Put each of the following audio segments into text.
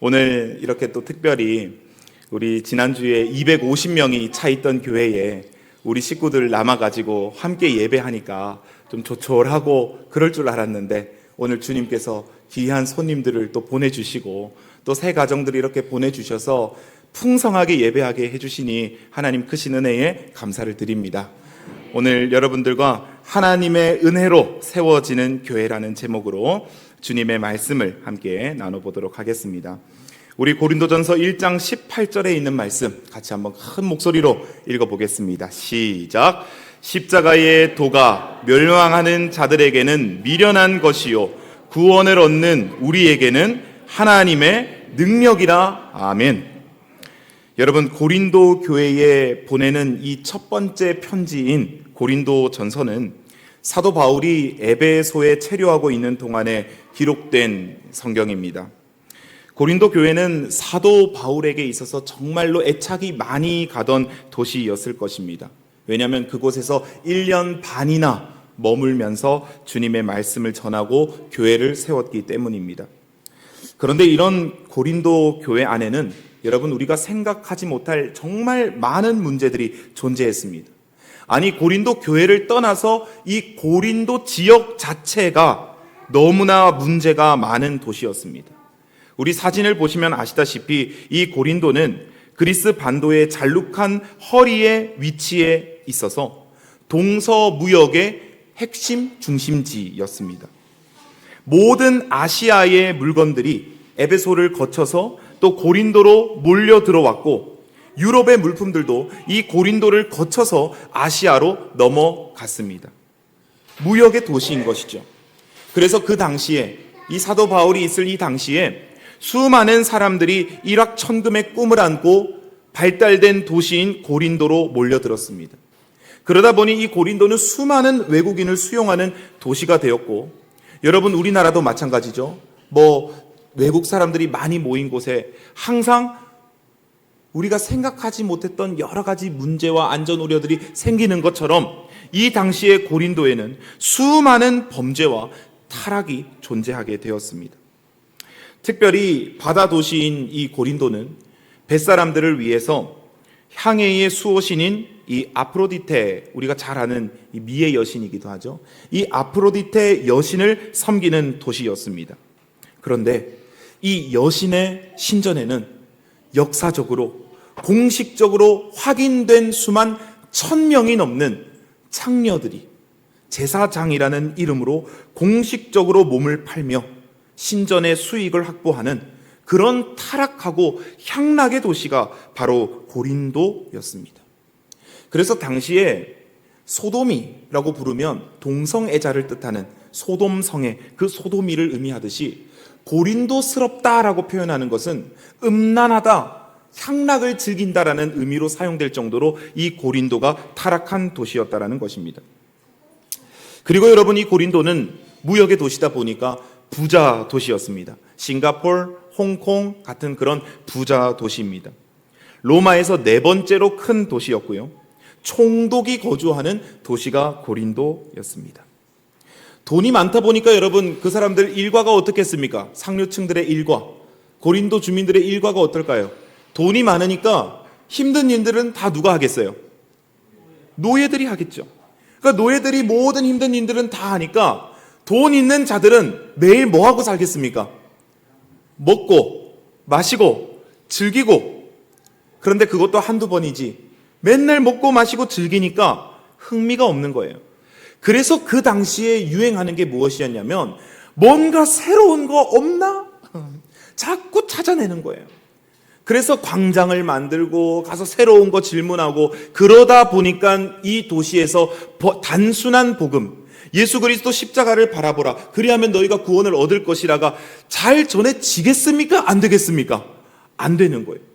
오늘 이렇게 또 특별히 우리 지난주에 250명이 차 있던 교회에 우리 식구들 남아가지고 함께 예배하니까 좀 조촐하고 그럴 줄 알았는데, 오늘 주님께서 귀한 손님들을 또 보내주시고 또 새 가정들이 이렇게 보내주셔서 풍성하게 예배하게 해주시니 하나님 크신 은혜에 감사를 드립니다. 오늘 여러분들과 하나님의 은혜로 세워지는 교회라는 제목으로 주님의 말씀을 함께 나눠보도록 하겠습니다. 우리 고린도전서 1장 18절에 있는 말씀 같이 한번 큰 목소리로 읽어보겠습니다. 시작. 십자가의 도가 멸망하는 자들에게는 미련한 것이요 구원을 얻는 우리에게는 하나님의 능력이라. 아멘. 여러분, 고린도 교회에 보내는 이 첫 번째 편지인 고린도전서는 사도 바울이 에베소에 체류하고 있는 동안에 기록된 성경입니다. 고린도 교회는 사도 바울에게 있어서 정말로 애착이 많이 가던 도시였을 것입니다. 왜냐하면 그곳에서 1년 반이나 머물면서 주님의 말씀을 전하고 교회를 세웠기 때문입니다. 그런데 이런 고린도 교회 안에는 여러분, 우리가 생각하지 못할 정말 많은 문제들이 존재했습니다. 아니, 고린도 교회를 떠나서 이 고린도 지역 자체가 너무나 문제가 많은 도시였습니다. 우리 사진을 보시면 아시다시피 이 고린도는 그리스 반도의 잘룩한 허리의 위치에 있어서 동서무역의 핵심 중심지였습니다. 모든 아시아의 물건들이 에베소를 거쳐서 또 고린도로 몰려 들어왔고, 유럽의 물품들도 이 고린도를 거쳐서 아시아로 넘어갔습니다. 무역의 도시인 것이죠. 그래서 그 당시에, 이 사도 바울이 있을 이 당시에 수많은 사람들이 일확천금의 꿈을 안고 발달된 도시인 고린도로 몰려들었습니다. 그러다 보니 이 고린도는 수많은 외국인을 수용하는 도시가 되었고, 여러분, 우리나라도 마찬가지죠. 외국 사람들이 많이 모인 곳에 항상 우리가 생각하지 못했던 여러 가지 문제와 안전 우려들이 생기는 것처럼 이 당시의 고린도에는 수많은 범죄와 타락이 존재하게 되었습니다. 특별히 바다 도시인 이 고린도는 뱃사람들을 위해서 향해의 수호신인 이 아프로디테, 우리가 잘 아는 이 미의 여신이기도 하죠. 이 아프로디테 여신을 섬기는 도시였습니다. 그런데 이 여신의 신전에는 역사적으로 공식적으로 확인된 수만 1000명이 넘는 창녀들이 제사장이라는 이름으로 공식적으로 몸을 팔며 신전의 수익을 확보하는 그런 타락하고 향락의 도시가 바로 고린도였습니다. 그래서 당시에 소돔이라고 부르면 동성애자를 뜻하는 소돔성애, 그 소돔이를 의미하듯이 고린도스럽다라고 표현하는 것은 음란하다, 향락을 즐긴다라는 의미로 사용될 정도로 이 고린도가 타락한 도시였다라는 것입니다. 그리고 여러분, 이 고린도는 무역의 도시다 보니까 부자 도시였습니다. 싱가포르, 홍콩 같은 그런 부자 도시입니다. 로마에서 네 번째로 큰 도시였고요. 총독이 거주하는 도시가 고린도였습니다. 돈이 많다 보니까 여러분, 그 사람들 일과가 어떻겠습니까? 상류층들의 일과, 고린도 주민들의 일과가 어떨까요? 돈이 많으니까 힘든 일들은 다 누가 하겠어요? 노예들이 하겠죠. 그러니까 노예들이 모든 힘든 일들은 다 하니까 돈 있는 자들은 매일 뭐 하고 살겠습니까? 먹고 마시고 즐기고. 그런데 그것도 한두 번이지 맨날 먹고 마시고 즐기니까 흥미가 없는 거예요. 그래서 그 당시에 유행하는 게 무엇이었냐면, 뭔가 새로운 거 없나? 자꾸 찾아내는 거예요. 그래서 광장을 만들고 가서 새로운 거 질문하고, 그러다 보니까 이 도시에서 단순한 복음, 예수 그리스도 십자가를 바라보라, 그리하면 너희가 구원을 얻을 것이라가 잘 전해지겠습니까? 안 되겠습니까? 안 되는 거예요.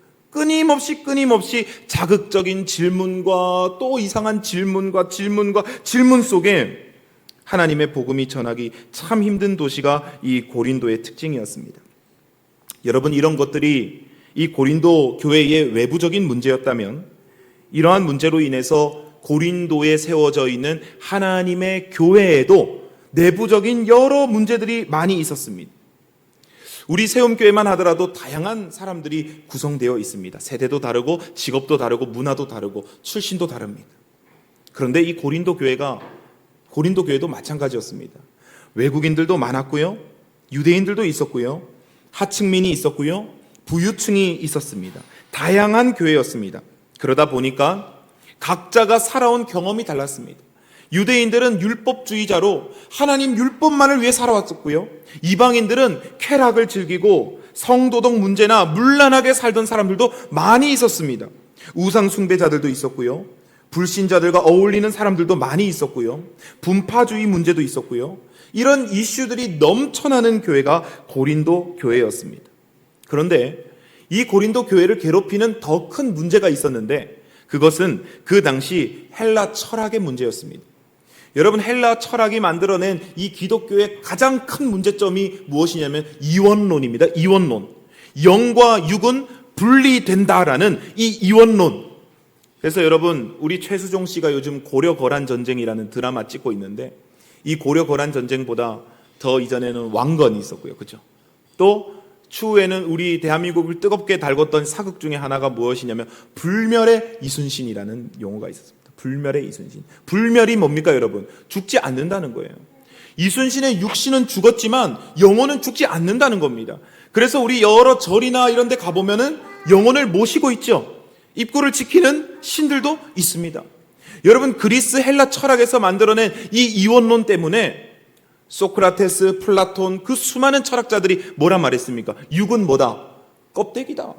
끊임없이 자극적인 질문과 또 이상한 질문과 질문 속에 하나님의 복음이 전하기 참 힘든 도시가 이 고린도의 특징이었습니다. 여러분, 이런 것들이 이 고린도 교회의 외부적인 문제였다면, 이러한 문제로 인해서 고린도에 세워져 있는 하나님의 교회에도 내부적인 여러 문제들이 많이 있었습니다. 우리 세움교회만 하더라도 다양한 사람들이 구성되어 있습니다. 세대도 다르고 직업도 다르고 문화도 다르고 출신도 다릅니다. 그런데 이 고린도 교회도 마찬가지였습니다. 외국인들도 많았고요, 유대인들도 있었고요, 하층민이 있었고요, 부유층이 있었습니다. 다양한 교회였습니다. 그러다 보니까 각자가 살아온 경험이 달랐습니다. 유대인들은 율법주의자로 하나님 율법만을 위해 살아왔었고요, 이방인들은 쾌락을 즐기고 성도덕 문제나 문란하게 살던 사람들도 많이 있었습니다. 우상 숭배자들도 있었고요, 불신자들과 어울리는 사람들도 많이 있었고요, 분파주의 문제도 있었고요. 이런 이슈들이 넘쳐나는 교회가 고린도 교회였습니다. 그런데 이 고린도 교회를 괴롭히는 더 큰 문제가 있었는데, 그것은 그 당시 헬라 철학의 문제였습니다. 여러분, 헬라 철학이 만들어낸 이 기독교의 가장 큰 문제점이 무엇이냐면 이원론입니다. 이원론. 영과 육은 분리된다라는 이 이원론. 그래서 여러분, 우리 최수종 씨가 요즘 고려거란 전쟁이라는 드라마 찍고 있는데, 이 고려거란 전쟁보다 더 이전에는 왕건이 있었고요, 그렇죠? 또 추후에는 우리 대한민국을 뜨겁게 달궜던 사극 중에 하나가 무엇이냐면 불멸의 이순신이라는 용어가 있었습니다. 불멸의 이순신. 불멸이 뭡니까, 여러분? 죽지 않는다는 거예요. 이순신의 육신은 죽었지만 영혼은 죽지 않는다는 겁니다. 그래서 우리 여러 절이나 이런 데 가보면은 영혼을 모시고 있죠. 입구를 지키는 신들도 있습니다. 여러분, 그리스 헬라 철학에서 만들어낸 이 이원론 때문에 소크라테스, 플라톤, 그 수많은 철학자들이 뭐라 말했습니까? 육은 뭐다? 껍데기다.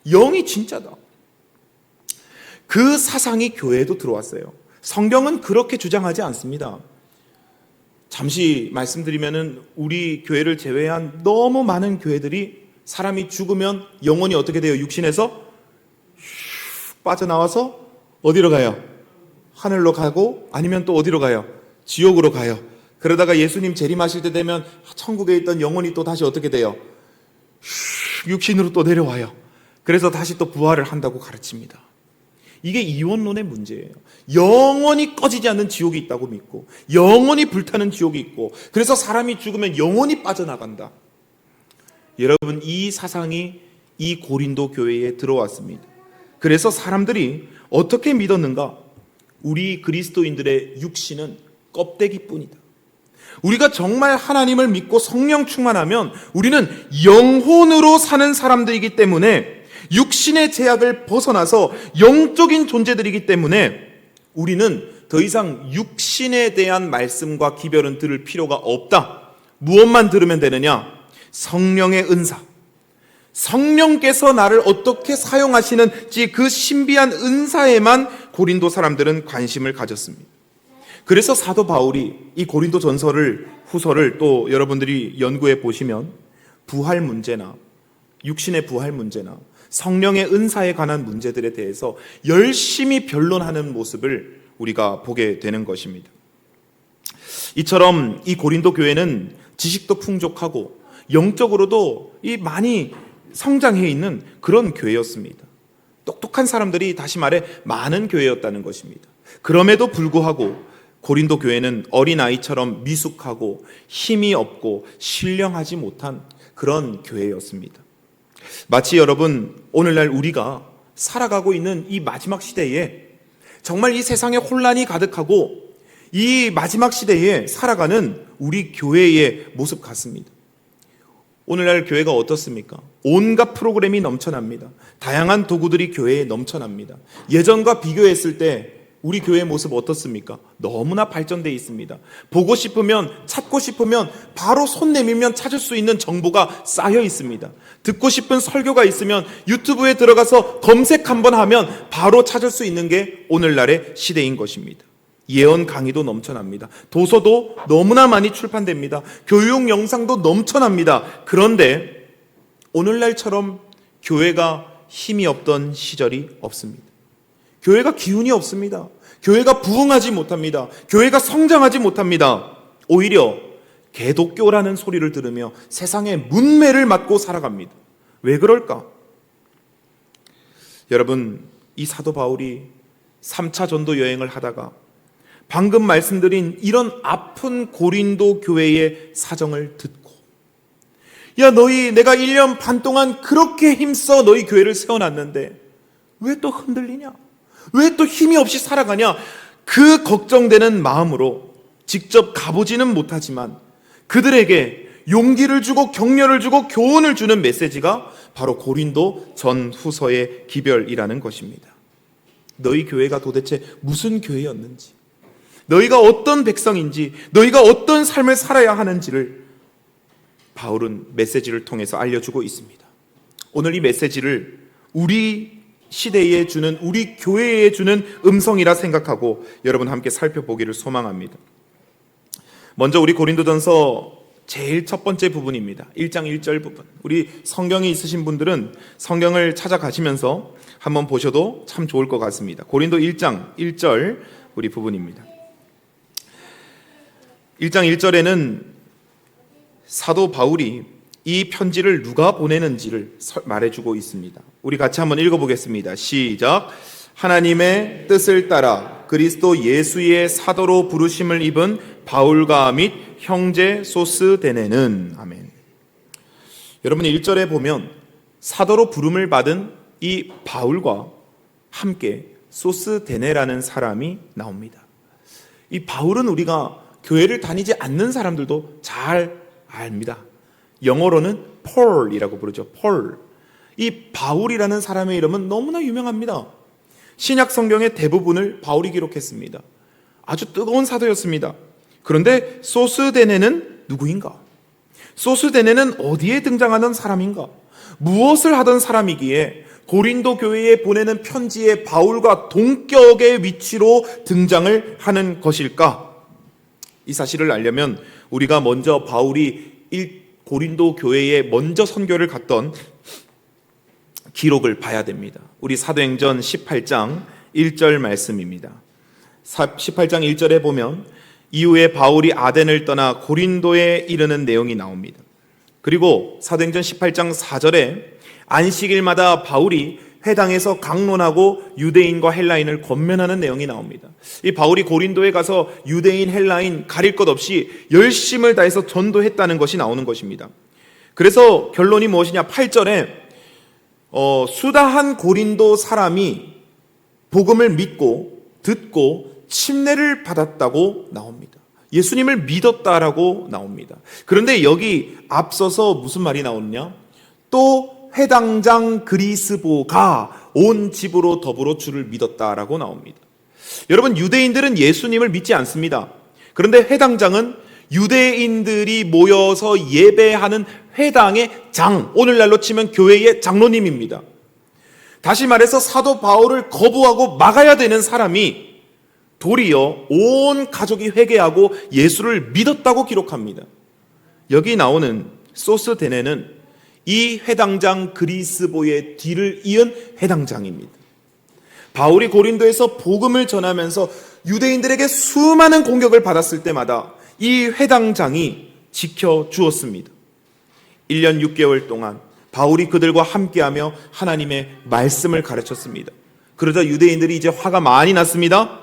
영이 진짜다. 그 사상이 교회에도 들어왔어요. 성경은 그렇게 주장하지 않습니다. 잠시 말씀드리면은 우리 교회를 제외한 너무 많은 교회들이 사람이 죽으면 영혼이 어떻게 돼요? 육신에서 빠져나와서 어디로 가요? 하늘로 가고, 아니면 또 어디로 가요? 지옥으로 가요. 그러다가 예수님 재림하실 때 되면 천국에 있던 영혼이 또 다시 어떻게 돼요? 육신으로 또 내려와요. 그래서 다시 또 부활을 한다고 가르칩니다. 이게 이원론의 문제예요. 영원히 꺼지지 않는 지옥이 있다고 믿고, 영원히 불타는 지옥이 있고, 그래서 사람이 죽으면 영원히 빠져나간다. 여러분, 이 사상이 이 고린도 교회에 들어왔습니다. 그래서 사람들이 어떻게 믿었는가? 우리 그리스도인들의 육신은 껍데기뿐이다. 우리가 정말 하나님을 믿고 성령 충만하면 우리는 영혼으로 사는 사람들이기 때문에, 육신의 제약을 벗어나서 영적인 존재들이기 때문에 우리는 더 이상 육신에 대한 말씀과 기별은 들을 필요가 없다. 무엇만 들으면 되느냐? 성령의 은사. 성령께서 나를 어떻게 사용하시는지 그 신비한 은사에만 고린도 사람들은 관심을 가졌습니다. 그래서 사도 바울이 이 고린도 후서를 또 여러분들이 연구해 보시면 부활 문제나 육신의 부활 문제나 성령의 은사에 관한 문제들에 대해서 열심히 변론하는 모습을 우리가 보게 되는 것입니다. 이처럼 이 고린도 교회는 지식도 풍족하고 영적으로도 많이 성장해 있는 그런 교회였습니다. 똑똑한 사람들이, 다시 말해 많은 교회였다는 것입니다. 그럼에도 불구하고 고린도 교회는 어린아이처럼 미숙하고 힘이 없고 신령하지 못한 그런 교회였습니다. 마치 여러분, 오늘날 우리가 살아가고 있는 이 마지막 시대에, 정말 이 세상에 혼란이 가득하고 이 마지막 시대에 살아가는 우리 교회의 모습 같습니다. 오늘날 교회가 어떻습니까? 온갖 프로그램이 넘쳐납니다. 다양한 도구들이 교회에 넘쳐납니다. 예전과 비교했을 때 우리 교회의 모습 어떻습니까? 너무나 발전되어 있습니다. 보고 싶으면, 찾고 싶으면 바로 손 내밀면 찾을 수 있는 정보가 쌓여 있습니다. 듣고 싶은 설교가 있으면 유튜브에 들어가서 검색 한번 하면 바로 찾을 수 있는 게 오늘날의 시대인 것입니다. 예언 강의도 넘쳐납니다. 도서도 너무나 많이 출판됩니다. 교육 영상도 넘쳐납니다. 그런데 오늘날처럼 교회가 힘이 없던 시절이 없습니다. 교회가 기운이 없습니다. 교회가 부흥하지 못합니다. 교회가 성장하지 못합니다. 오히려 개독교라는 소리를 들으며 세상의 문매를 맞고 살아갑니다. 왜 그럴까? 여러분, 이 사도 바울이 3차 전도 여행을 하다가 방금 말씀드린 이런 아픈 고린도 교회의 사정을 듣고 야, 너희 내가 1년 반 동안 그렇게 힘써 너희 교회를 세워놨는데 왜 또 흔들리냐? 왜 또 힘이 없이 살아가냐? 그 걱정되는 마음으로 직접 가보지는 못하지만 그들에게 용기를 주고 격려를 주고 교훈을 주는 메시지가 바로 고린도 전후서의 기별이라는 것입니다. 너희 교회가 도대체 무슨 교회였는지, 너희가 어떤 백성인지, 너희가 어떤 삶을 살아야 하는지를 바울은 메시지를 통해서 알려주고 있습니다. 오늘 이 메시지를 우리 시대에 주는, 우리 교회에 주는 음성이라 생각하고 여러분 함께 살펴보기를 소망합니다. 먼저 우리 고린도전서 제일 첫 번째 부분입니다. 1장 1절 부분. 우리 성경이 있으신 분들은 성경을 찾아가시면서 한번 보셔도 참 좋을 것 같습니다. 고린도 1장 1절 우리 부분입니다. 1장 1절에는 사도 바울이 이 편지를 누가 보내는지를 말해주고 있습니다. 우리 같이 한번 읽어보겠습니다. 시작. 하나님의 뜻을 따라 그리스도 예수의 사도로 부르심을 입은 바울과 및 형제 소스데네는. 아멘. 여러분 1절에 보면 사도로 부름을 받은 이 바울과 함께 소스데네라는 사람이 나옵니다. 이 바울은 우리가 교회를 다니지 않는 사람들도 잘 압니다. 영어로는 폴이라고 부르죠. 폴. 이 바울이라는 사람의 이름은 너무나 유명합니다. 신약 성경의 대부분을 바울이 기록했습니다. 아주 뜨거운 사도였습니다. 그런데 소스데네는 누구인가? 소스데네는 어디에 등장하는 사람인가? 무엇을 하던 사람이기에 고린도 교회에 보내는 편지에 바울과 동격의 위치로 등장을 하는 것일까? 이 사실을 알려면 우리가 먼저 바울이 고린도 교회에 먼저 선교를 갔던 기록을 봐야 됩니다. 우리 사도행전 18장 1절 말씀입니다. 18장 1절에 보면 이후에 바울이 아덴을 떠나 고린도에 이르는 내용이 나옵니다. 그리고 사도행전 18장 4절에 안식일마다 바울이 회당에서 강론하고 유대인과 헬라인을 권면하는 내용이 나옵니다. 이 바울이 고린도에 가서 유대인, 헬라인 가릴 것 없이 열심을 다해서 전도했다는 것이 나오는 것입니다. 그래서 결론이 무엇이냐? 8절에 수다한 고린도 사람이 복음을 믿고 듣고 침례를 받았다고 나옵니다. 예수님을 믿었다라고 나옵니다. 그런데 여기 앞서서 무슨 말이 나오느냐? 또 회당장 그리스보가 온 집으로 더불어 주를 믿었다라고 나옵니다. 여러분, 유대인들은 예수님을 믿지 않습니다. 그런데 회당장은 유대인들이 모여서 예배하는 회당의 장, 오늘날로 치면 교회의 장로님입니다. 다시 말해서 사도 바울을 거부하고 막아야 되는 사람이 도리어 온 가족이 회개하고 예수를 믿었다고 기록합니다. 여기 나오는 소스데네는 이 회당장 그리스보의 뒤를 이은 회당장입니다. 바울이 고린도에서 복음을 전하면서 유대인들에게 수많은 공격을 받았을 때마다 이 회당장이 지켜주었습니다. 1년 6개월 동안 바울이 그들과 함께하며 하나님의 말씀을 가르쳤습니다. 그러자 유대인들이 이제 화가 많이 났습니다.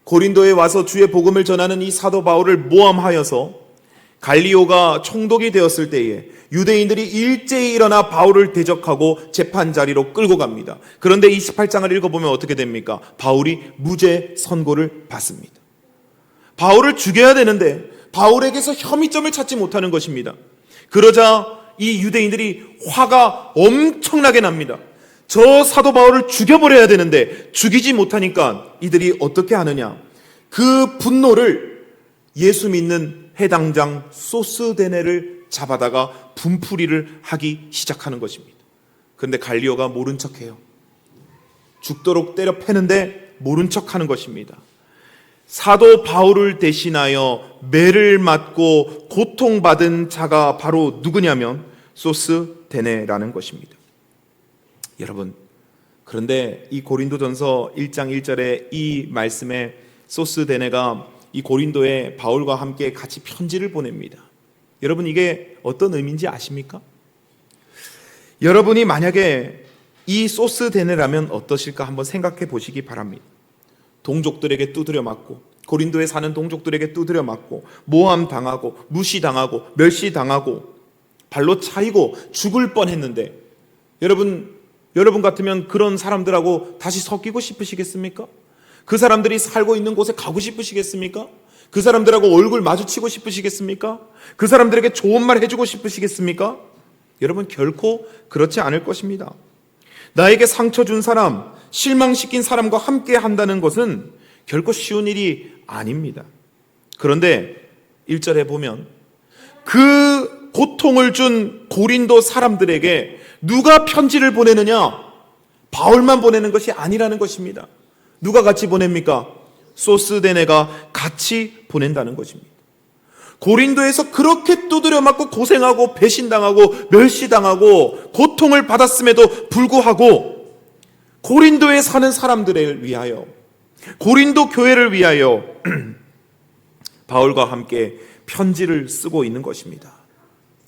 고린도에 와서 주의 복음을 전하는 이 사도 바울을 모함하여서 갈리오가 총독이 되었을 때에 유대인들이 일제히 일어나 바울을 대적하고 재판 자리로 끌고 갑니다. 그런데 28장을 읽어보면 어떻게 됩니까? 바울이 무죄 선고를 받습니다. 바울을 죽여야 되는데 바울에게서 혐의점을 찾지 못하는 것입니다. 그러자 이 유대인들이 화가 엄청나게 납니다. 저 사도 바울을 죽여버려야 되는데 죽이지 못하니까 이들이 어떻게 하느냐? 그 분노를 예수 믿는 회당장 소스데네를 잡아다가 분풀이를 하기 시작하는 것입니다. 그런데 갈리오가 모른 척해요. 죽도록 때려 패는데 모른 척하는 것입니다. 사도 바울을 대신하여 매를 맞고 고통받은 자가 바로 누구냐면 소스데네라는 것입니다. 여러분, 그런데 이 고린도전서 1장 1절에 이 말씀에 소스데네가 이 고린도에 바울과 함께 같이 편지를 보냅니다. 여러분, 이게 어떤 의미인지 아십니까? 여러분이 만약에 이 소스데네라면 어떠실까 한번 생각해 보시기 바랍니다. 동족들에게 두드려 맞고, 고린도에 사는 동족들에게 두드려 맞고, 모함당하고, 무시당하고, 멸시당하고, 발로 차이고 죽을 뻔했는데 여러분 같으면 그런 사람들하고 다시 섞이고 싶으시겠습니까? 그 사람들이 살고 있는 곳에 가고 싶으시겠습니까? 그 사람들하고 얼굴 마주치고 싶으시겠습니까? 그 사람들에게 좋은 말 해주고 싶으시겠습니까? 여러분 결코 그렇지 않을 것입니다. 나에게 상처 준 사람, 실망시킨 사람과 함께 한다는 것은 결코 쉬운 일이 아닙니다. 그런데 1절에 보면 그 고통을 준 고린도 사람들에게 누가 편지를 보내느냐? 바울만 보내는 것이 아니라는 것입니다. 누가 같이 보냅니까? 소스데네가 같이 보낸다는 것입니다. 고린도에서 그렇게 두드려 맞고 고생하고 배신당하고 멸시당하고 고통을 받았음에도 불구하고 고린도에 사는 사람들을 위하여, 고린도 교회를 위하여 바울과 함께 편지를 쓰고 있는 것입니다.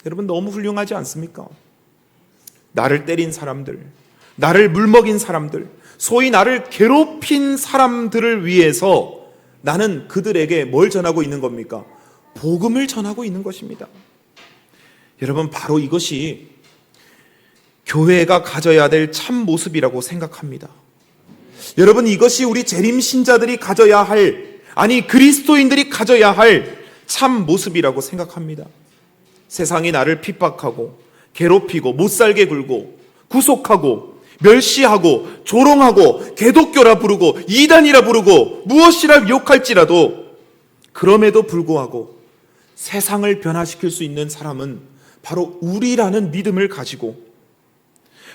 여러분 너무 훌륭하지 않습니까? 나를 때린 사람들, 나를 물먹인 사람들, 소위 나를 괴롭힌 사람들을 위해서 나는 그들에게 뭘 전하고 있는 겁니까? 복음을 전하고 있는 것입니다. 여러분 바로 이것이 교회가 가져야 될 참 모습이라고 생각합니다. 여러분 이것이 우리 재림 신자들이 가져야 할, 아니 그리스도인들이 가져야 할 참 모습이라고 생각합니다. 세상이 나를 핍박하고 괴롭히고 못살게 굴고 구속하고 멸시하고 조롱하고 개독교라 부르고 이단이라 부르고 무엇이라 욕할지라도 그럼에도 불구하고 세상을 변화시킬 수 있는 사람은 바로 우리라는 믿음을 가지고,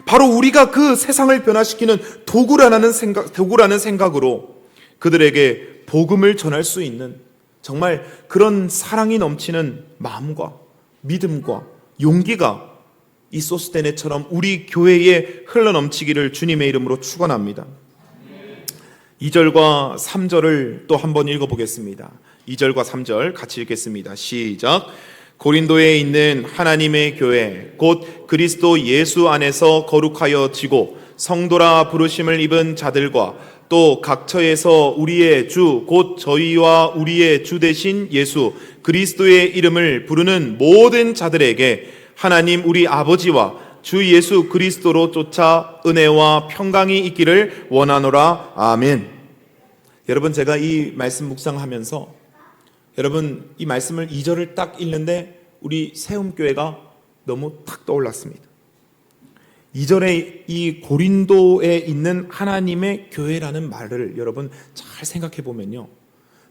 바로 우리가 그 세상을 변화시키는 도구라는 생각으로 그들에게 복음을 전할 수 있는 정말 그런 사랑이 넘치는 마음과 믿음과 용기가 이 소스데네처럼 우리 교회에 흘러넘치기를 주님의 이름으로 축원합니다. 2절과 3절을 또 한번 읽어보겠습니다. 2절과 3절 같이 읽겠습니다. 시작. 고린도에 있는 하나님의 교회 곧 그리스도 예수 안에서 거룩하여 지고 성도라 부르심을 입은 자들과 또 각처에서 우리의 주 곧 저희와 우리의 주 되신 예수 그리스도의 이름을 부르는 모든 자들에게 하나님 우리 아버지와 주 예수 그리스도로 쫓아 은혜와 평강이 있기를 원하노라. 아멘. 여러분 제가 이 말씀 묵상하면서 여러분 이 말씀을 2절을 딱 읽는데 우리 세움교회가 너무 탁 떠올랐습니다. 2절에 이 고린도에 있는 하나님의 교회라는 말을 여러분 잘 생각해 보면요,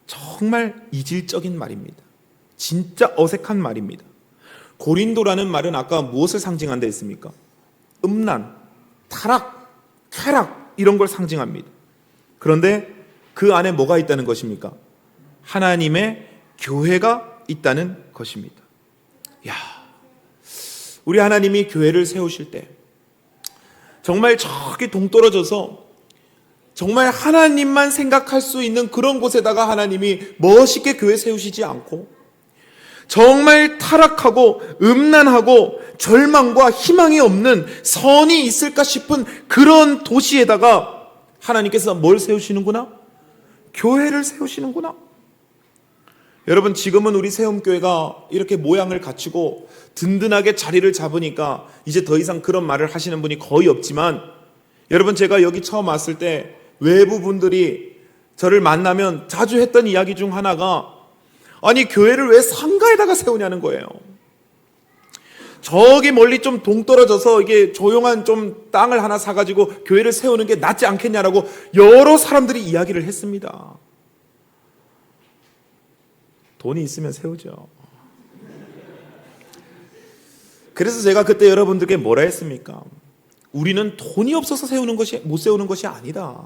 정말 이질적인 말입니다. 진짜 어색한 말입니다. 고린도라는 말은 아까 무엇을 상징한다 했습니까? 음란, 타락, 쾌락 이런 걸 상징합니다. 그런데 그 안에 뭐가 있다는 것입니까? 하나님의 교회가 있다는 것입니다. 야, 우리 하나님이 교회를 세우실 때 정말 저기 동떨어져서 정말 하나님만 생각할 수 있는 그런 곳에다가 하나님이 멋있게 교회 세우시지 않고 정말 타락하고 음란하고 절망과 희망이 없는 선이 있을까 싶은 그런 도시에다가 하나님께서 뭘 세우시는구나? 교회를 세우시는구나. 여러분 지금은 우리 세움교회가 이렇게 모양을 갖추고 든든하게 자리를 잡으니까 이제 더 이상 그런 말을 하시는 분이 거의 없지만, 여러분 제가 여기 처음 왔을 때 외부 분들이 저를 만나면 자주 했던 이야기 중 하나가, 아니 교회를 왜 상가에다가 세우냐는 거예요. 저기 멀리 좀 동떨어져서 이게 조용한 좀 땅을 하나 사가지고 교회를 세우는 게 낫지 않겠냐라고 여러 사람들이 이야기를 했습니다. 돈이 있으면 세우죠. 그래서 제가 그때 여러분들께 뭐라 했습니까? 우리는 돈이 없어서 못 세우는 것이 아니다.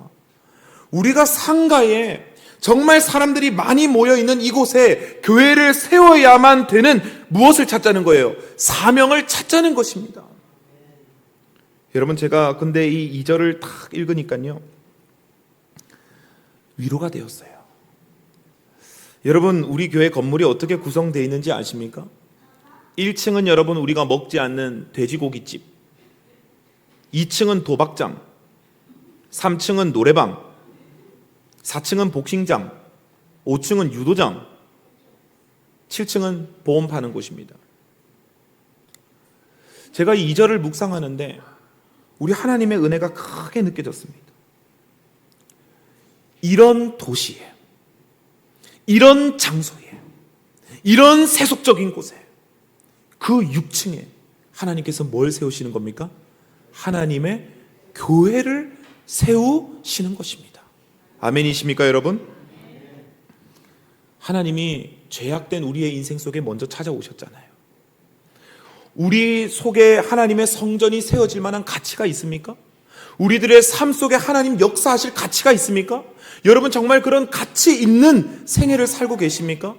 우리가 상가에 정말 사람들이 많이 모여있는 이곳에 교회를 세워야만 되는 무엇을 찾자는 거예요? 사명을 찾자는 것입니다. 여러분 제가 근데 이 2절을 딱 읽으니까요, 위로가 되었어요. 여러분 우리 교회 건물이 어떻게 구성되어 있는지 아십니까? 1층은 여러분 우리가 먹지 않는 돼지고기집, 2층은 도박장, 3층은 노래방, 4층은 복싱장, 5층은 유도장, 7층은 보험 파는 곳입니다. 제가 이 2절을 묵상하는데 우리 하나님의 은혜가 크게 느껴졌습니다. 이런 도시에, 이런 장소에, 이런 세속적인 곳에, 그 6층에 하나님께서 뭘 세우시는 겁니까? 하나님의 교회를 세우시는 것입니다. 아멘이십니까, 여러분? 하나님이 죄악된 우리의 인생 속에 먼저 찾아오셨잖아요. 우리 속에 하나님의 성전이 세워질 만한 가치가 있습니까? 우리들의 삶 속에 하나님 역사하실 가치가 있습니까? 여러분 정말 그런 가치 있는 생애를 살고 계십니까?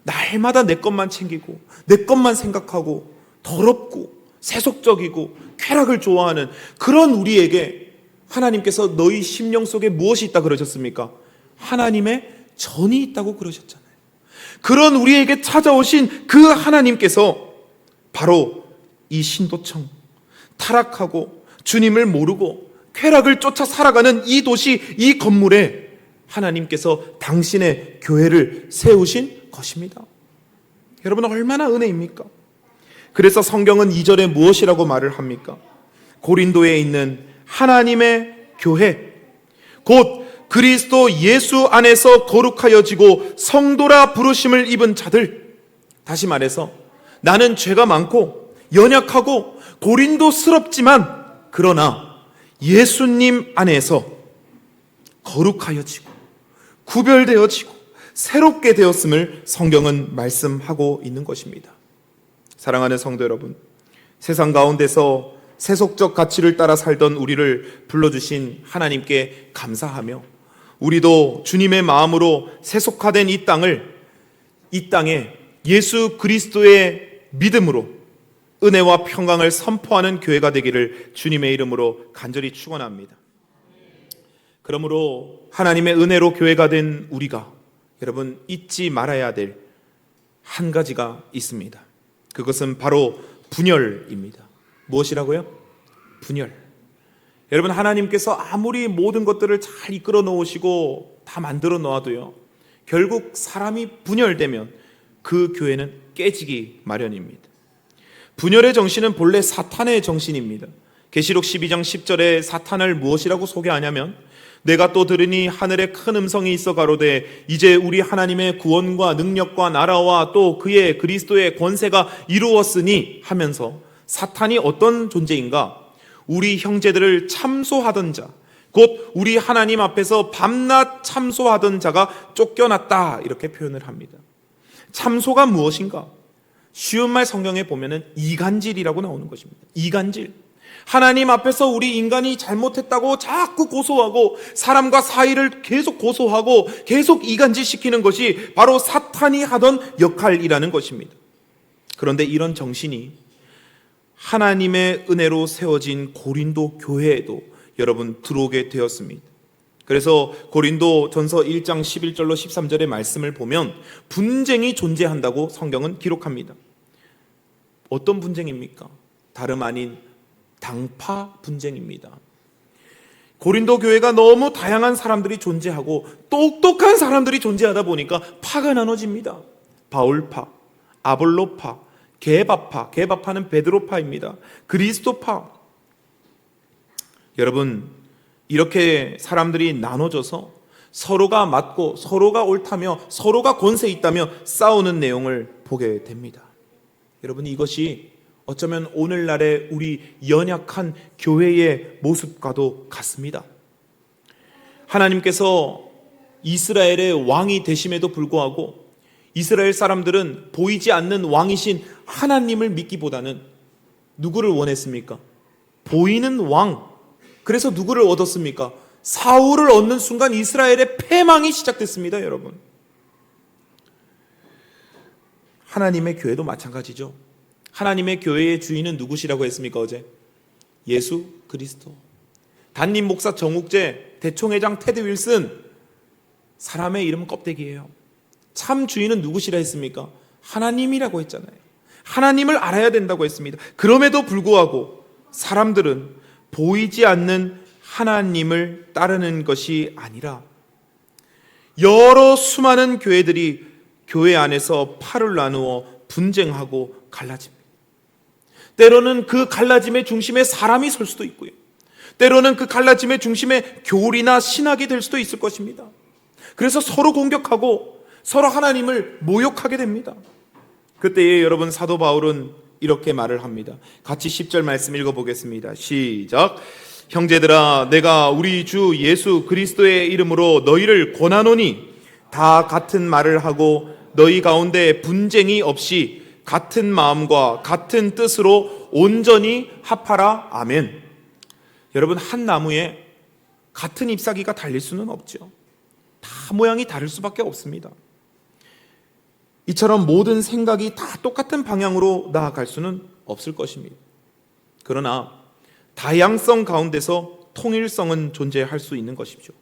날마다 내 것만 챙기고 내 것만 생각하고 더럽고 세속적이고 쾌락을 좋아하는 그런 우리에게 하나님께서 너희 심령 속에 무엇이 있다 그러셨습니까? 하나님의 전이 있다고 그러셨잖아요. 그런 우리에게 찾아오신 그 하나님께서 바로 이 신도청, 타락하고 주님을 모르고 쾌락을 쫓아 살아가는 이 도시, 이 건물에 하나님께서 당신의 교회를 세우신 것입니다. 여러분 얼마나 은혜입니까? 그래서 성경은 2절에 무엇이라고 말을 합니까? 고린도에 있는 하나님의 교회, 곧 그리스도 예수 안에서 거룩하여지고 성도라 부르심을 입은 자들, 다시 말해서 나는 죄가 많고 연약하고 고린도스럽지만 그러나 예수님 안에서 거룩하여지고 구별되어지고 새롭게 되었음을 성경은 말씀하고 있는 것입니다. 사랑하는 성도 여러분, 세상 가운데서 세속적 가치를 따라 살던 우리를 불러주신 하나님께 감사하며 우리도 주님의 마음으로 세속화된 이 땅에 예수 그리스도의 믿음으로 은혜와 평강을 선포하는 교회가 되기를 주님의 이름으로 간절히 축원합니다. 그러므로 하나님의 은혜로 교회가 된 우리가 여러분 잊지 말아야 될 한 가지가 있습니다. 그것은 바로 분열입니다. 무엇이라고요? 분열. 여러분 하나님께서 아무리 모든 것들을 잘 이끌어 놓으시고 다 만들어 놓아도요, 결국 사람이 분열되면 그 교회는 깨지기 마련입니다. 분열의 정신은 본래 사탄의 정신입니다. 계시록 12장 10절에 사탄을 무엇이라고 소개하냐면 내가 또 들으니 하늘에 큰 음성이 있어 가로되 이제 우리 하나님의 구원과 능력과 나라와 또 그의 그리스도의 권세가 이루었으니 하면서 사탄이 어떤 존재인가? 우리 형제들을 참소하던 자, 곧 우리 하나님 앞에서 밤낮 참소하던 자가 쫓겨났다 이렇게 표현을 합니다. 참소가 무엇인가? 쉬운 말 성경에 보면은 이간질이라고 나오는 것입니다. 이간질. 하나님 앞에서 우리 인간이 잘못했다고 자꾸 고소하고 사람과 사이를 계속 고소하고 계속 이간질시키는 것이 바로 사탄이 하던 역할이라는 것입니다. 그런데 이런 정신이 하나님의 은혜로 세워진 고린도 교회에도 여러분 들어오게 되었습니다. 그래서 고린도 전서 1장 11절로 13절의 말씀을 보면 분쟁이 존재한다고 성경은 기록합니다. 어떤 분쟁입니까? 다름 아닌 당파 분쟁입니다. 고린도 교회가 너무 다양한 사람들이 존재하고 똑똑한 사람들이 존재하다 보니까 파가 나눠집니다. 바울파, 아볼로파, 게바파, 게바파는 베드로파입니다. 그리스도파. 여러분 이렇게 사람들이 나눠져서 서로가 맞고 서로가 옳다며 서로가 권세 있다며 싸우는 내용을 보게 됩니다. 여러분 이것이 어쩌면 오늘날의 우리 연약한 교회의 모습과도 같습니다. 하나님께서 이스라엘의 왕이 되심에도 불구하고 이스라엘 사람들은 보이지 않는 왕이신 하나님을 믿기보다는 누구를 원했습니까? 보이는 왕. 그래서 누구를 얻었습니까? 사울을 얻는 순간 이스라엘의 패망이 시작됐습니다, 여러분. 하나님의 교회도 마찬가지죠. 하나님의 교회의 주인은 누구시라고 했습니까, 어제? 예수 그리스도. 담임 목사 정욱재, 대총회장 테드 윌슨, 사람의 이름은 껍데기예요. 참 주인은 누구시라 했습니까? 하나님이라고 했잖아요. 하나님을 알아야 된다고 했습니다. 그럼에도 불구하고 사람들은 보이지 않는 하나님을 따르는 것이 아니라 여러 수많은 교회들이 교회 안에서 팔을 나누어 분쟁하고 갈라집니다. 때로는 그 갈라짐의 중심에 사람이 설 수도 있고요. 때로는 그 갈라짐의 중심에 교리나 신학이 될 수도 있을 것입니다. 그래서 서로 공격하고 서로 하나님을 모욕하게 됩니다. 그때에 여러분 사도 바울은 이렇게 말을 합니다. 같이 10절 말씀 읽어보겠습니다. 시작. 형제들아, 내가 우리 주 예수 그리스도의 이름으로 너희를 권하노니 다 같은 말을 하고 너희 가운데 분쟁이 없이 같은 마음과 같은 뜻으로 온전히 합하라. 아멘. 여러분, 한 나무에 같은 잎사귀가 달릴 수는 없죠. 다 모양이 다를 수밖에 없습니다. 이처럼 모든 생각이 다 똑같은 방향으로 나아갈 수는 없을 것입니다. 그러나 다양성 가운데서 통일성은 존재할 수 있는 것이죠.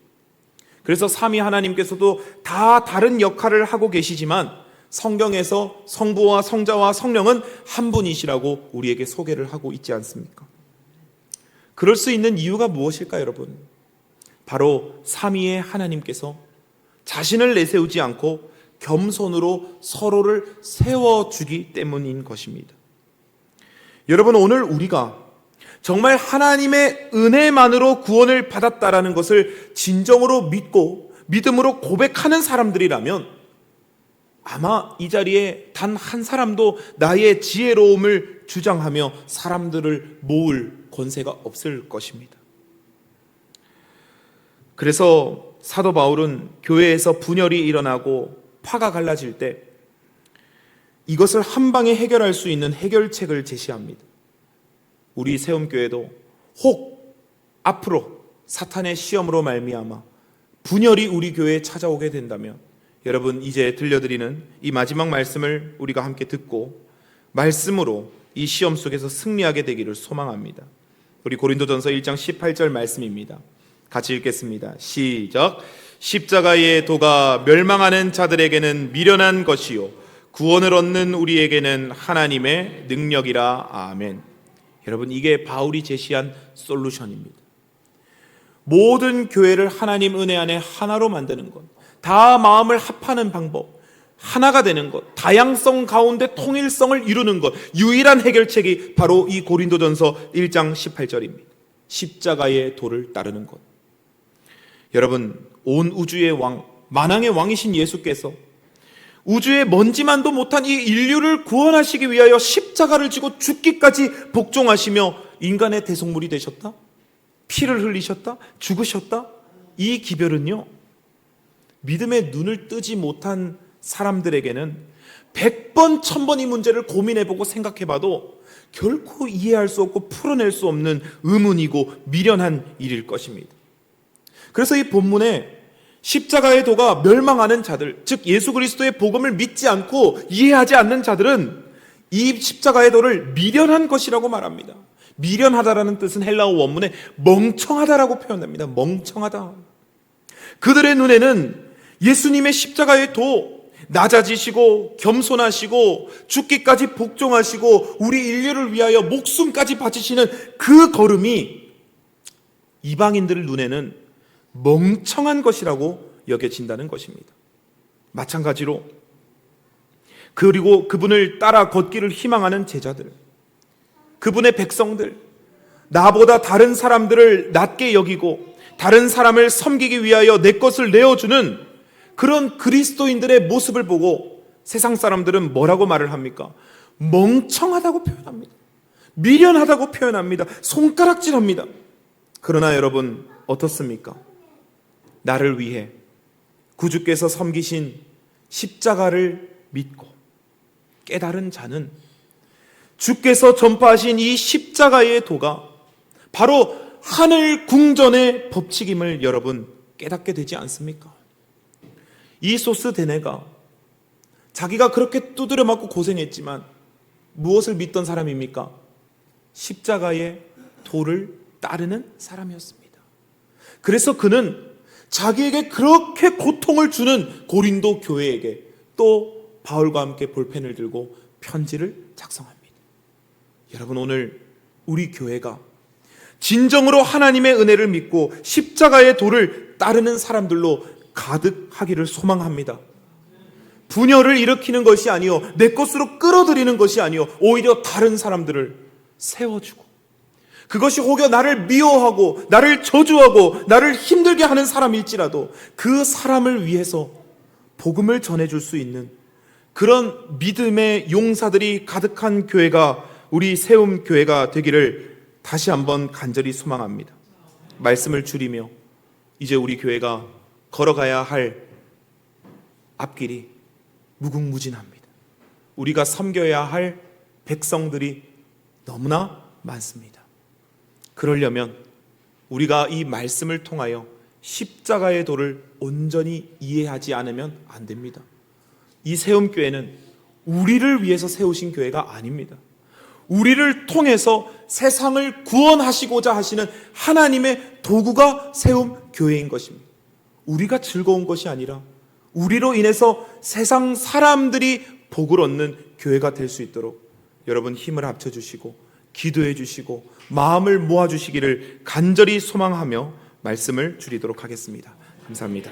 그래서 삼위 하나님께서도 다 다른 역할을 하고 계시지만 성경에서 성부와 성자와 성령은 한 분이시라고 우리에게 소개를 하고 있지 않습니까? 그럴 수 있는 이유가 무엇일까요, 여러분? 바로 삼위의 하나님께서 자신을 내세우지 않고 겸손으로 서로를 세워주기 때문인 것입니다. 여러분, 오늘 우리가 정말 하나님의 은혜만으로 구원을 받았다라는 것을 진정으로 믿고 믿음으로 고백하는 사람들이라면 아마 이 자리에 단 한 사람도 나의 지혜로움을 주장하며 사람들을 모을 권세가 없을 것입니다. 그래서 사도 바울은 교회에서 분열이 일어나고 파가 갈라질 때 이것을 한 방에 해결할 수 있는 해결책을 제시합니다. 우리 세움교회도 혹 앞으로 사탄의 시험으로 말미암아 분열이 우리 교회에 찾아오게 된다면 여러분, 이제 들려드리는 이 마지막 말씀을 우리가 함께 듣고 말씀으로 이 시험 속에서 승리하게 되기를 소망합니다. 우리 고린도전서 1장 18절 말씀입니다. 같이 읽겠습니다. 시작. 십자가의 도가 멸망하는 자들에게는 미련한 것이요 구원을 얻는 우리에게는 하나님의 능력이라. 아멘. 여러분, 이게 바울이 제시한 솔루션입니다. 모든 교회를 하나님 은혜 안에 하나로 만드는 것, 다 마음을 합하는 방법, 하나가 되는 것, 다양성 가운데 통일성을 이루는 것, 유일한 해결책이 바로 이 고린도전서 1장 18절입니다. 십자가의 도를 따르는 것. 여러분, 온 우주의 왕, 만왕의 왕이신 예수께서 우주의 먼지만도 못한 이 인류를 구원하시기 위하여 십자가를 지고 죽기까지 복종하시며 인간의 대속물이 되셨다? 피를 흘리셨다? 죽으셨다? 이 기별은요, 믿음의 눈을 뜨지 못한 사람들에게는 100번, 1000번 이 문제를 고민해보고 생각해봐도 결코 이해할 수 없고 풀어낼 수 없는 의문이고 미련한 일일 것입니다. 그래서 이 본문에 십자가의 도가 멸망하는 자들, 즉 예수 그리스도의 복음을 믿지 않고 이해하지 않는 자들은 이 십자가의 도를 미련한 것이라고 말합니다. 미련하다라는 뜻은 헬라어 원문에 멍청하다라고 표현합니다. 멍청하다. 그들의 눈에는 예수님의 십자가의 도, 낮아지시고 겸손하시고 죽기까지 복종하시고 우리 인류를 위하여 목숨까지 바치시는 그 걸음이 이방인들 눈에는 멍청한 것이라고 여겨진다는 것입니다. 마찬가지로 그리고 그분을 따라 걷기를 희망하는 제자들, 그분의 백성들, 나보다 다른 사람들을 낮게 여기고 다른 사람을 섬기기 위하여 내 것을 내어주는 그런 그리스도인들의 모습을 보고 세상 사람들은 뭐라고 말을 합니까? 멍청하다고 표현합니다. 미련하다고 표현합니다. 손가락질합니다. 그러나 여러분, 어떻습니까? 나를 위해 구주께서 섬기신 십자가를 믿고 깨달은 자는 주께서 전파하신 이 십자가의 도가 바로 하늘 궁전의 법칙임을 여러분 깨닫게 되지 않습니까? 이 소스데네가 자기가 그렇게 두드려 맞고 고생했지만 무엇을 믿던 사람입니까? 십자가의 도를 따르는 사람이었습니다. 그래서 그는 자기에게 그렇게 고통을 주는 고린도 교회에게 또 바울과 함께 볼펜을 들고 편지를 작성합니다. 여러분, 오늘 우리 교회가 진정으로 하나님의 은혜를 믿고 십자가의 도를 따르는 사람들로 가득하기를 소망합니다. 분열을 일으키는 것이 아니요, 내 것으로 끌어들이는 것이 아니요, 오히려 다른 사람들을 세워주고, 그것이 혹여 나를 미워하고 나를 저주하고 나를 힘들게 하는 사람일지라도 그 사람을 위해서 복음을 전해줄 수 있는 그런 믿음의 용사들이 가득한 교회가 우리 세움 교회가 되기를 다시 한번 간절히 소망합니다. 말씀을 줄이며 이제 우리 교회가 걸어가야 할 앞길이 무궁무진합니다. 우리가 섬겨야 할 백성들이 너무나 많습니다. 그러려면 우리가 이 말씀을 통하여 십자가의 도를 온전히 이해하지 않으면 안 됩니다. 이 세움교회는 우리를 위해서 세우신 교회가 아닙니다. 우리를 통해서 세상을 구원하시고자 하시는 하나님의 도구가 세움교회인 것입니다. 우리가 즐거운 것이 아니라 우리로 인해서 세상 사람들이 복을 얻는 교회가 될 수 있도록 여러분 힘을 합쳐주시고 기도해 주시고 마음을 모아주시기를 간절히 소망하며 말씀을 줄이도록 하겠습니다. 감사합니다.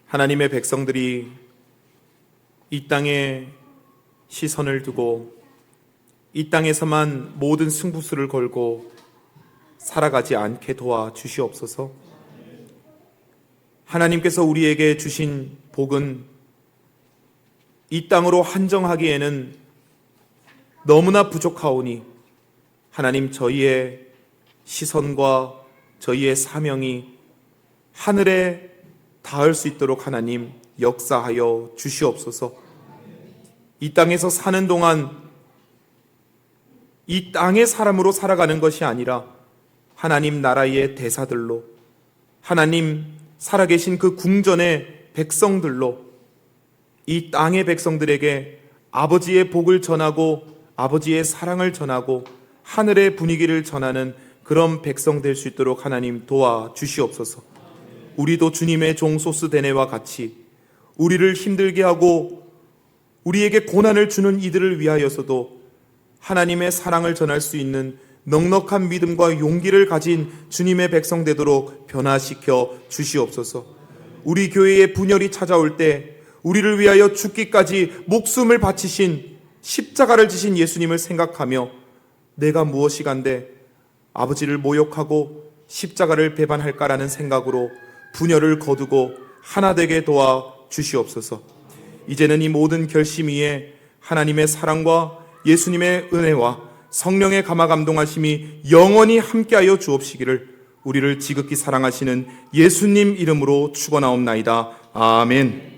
하나님의 백성들이 이 땅에 시선을 두고 이 땅에서만 모든 승부수를 걸고 살아가지 않게 도와주시옵소서. 하나님께서 우리에게 주신 복은 이 땅으로 한정하기에는 너무나 부족하오니 하나님, 저희의 시선과 저희의 사명이 하늘에 닿을 수 있도록 하나님 역사하여 주시옵소서. 이 땅에서 사는 동안 이 땅의 사람으로 살아가는 것이 아니라 하나님 나라의 대사들로, 하나님 살아계신 그 궁전의 백성들로 이 땅의 백성들에게 아버지의 복을 전하고 아버지의 사랑을 전하고 하늘의 분위기를 전하는 그런 백성 될 수 있도록 하나님 도와주시옵소서. 우리도 주님의 종 소스데네와 같이 우리를 힘들게 하고 우리에게 고난을 주는 이들을 위하여서도 하나님의 사랑을 전할 수 있는 넉넉한 믿음과 용기를 가진 주님의 백성 되도록 변화시켜 주시옵소서. 우리 교회에 분열이 찾아올 때 우리를 위하여 죽기까지 목숨을 바치신 십자가를 지신 예수님을 생각하며 내가 무엇이간데 아버지를 모욕하고 십자가를 배반할까라는 생각으로 분열을 거두고 하나 되게 도와 주시옵소서. 이제는 이 모든 결심 위에 하나님의 사랑과 예수님의 은혜와 성령의 감화 감동하심이 영원히 함께하여 주옵시기를 우리를 지극히 사랑하시는 예수님 이름으로 축원하옵나이다. 아멘.